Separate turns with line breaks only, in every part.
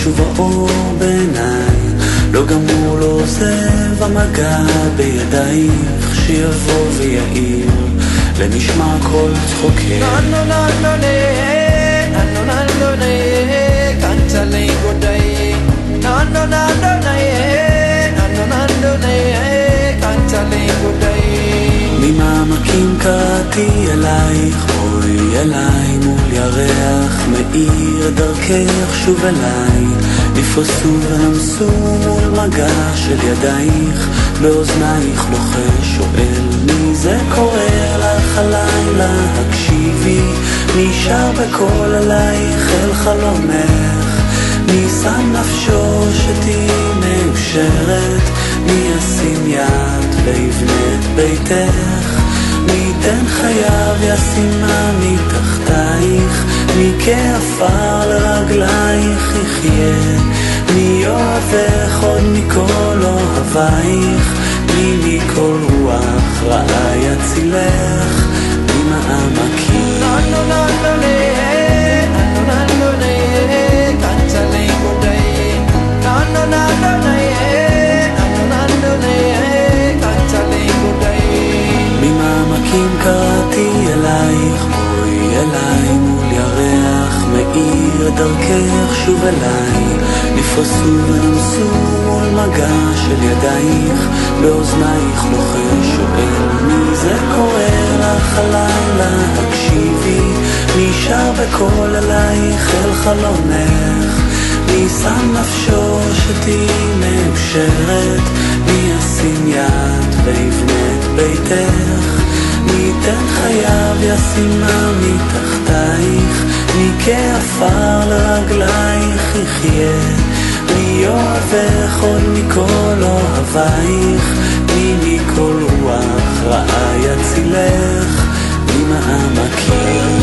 שוב האור בעיניי, לא גמור לא עוזב המגע בידייך, שיבוא ויעיר למשמע כל צחוקך. ממעמקים קראתי אלייך, בואי אליי מול ירח מאיר דרכך שוב אליי, נפרסו ונמסו מול מגע של ידייך, באוזנייך לוחש שואל מי זה קורא לך הלילה, הקשיבי מי שר בקול עלייך אל חלומך, מי שם נפשו שתהי מאושרת, מי ישים יד ויבנה את ביתך, מי ייתן חייו ישימה מתחתייך, מי כעפר לרגלייך יחיה, מי אוהבך עוד מכל אוהבייך, מי מכל רוח רעה יצילך, מי מעמקים. ממעמקים קראתי אלייך, בואי אליי מול ירח מאיר דרכך שוב אליי, נפרסו ונמסו מול מגע של ידייך, באוזנייך לוחש שואל מי זה קורא לך הלילה, הקשיבי מי שר בקול עלייך אל חלומך, מי שם נפשו שתהי מאושרת, מי ישים יד ויבנה את ביתך, מי ייתן חייו ישימה מתחתייך, מי כעפר לרגלייך יחיה, מי אוהבך עוד מכל אוהבייך, מי מכל רוח רעה יצילך, מי מעמקים.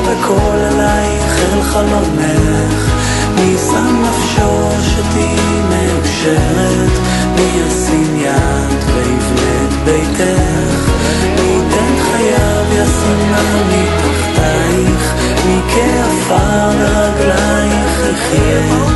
בקול עלייך אל חלומך, מי שם נפשו שתהי מאושרת, מי ישים יד ויבנה את ביתך, מי ייתן חייו ישימה מתחתייך, מי כעפר לרגלייך יחיה.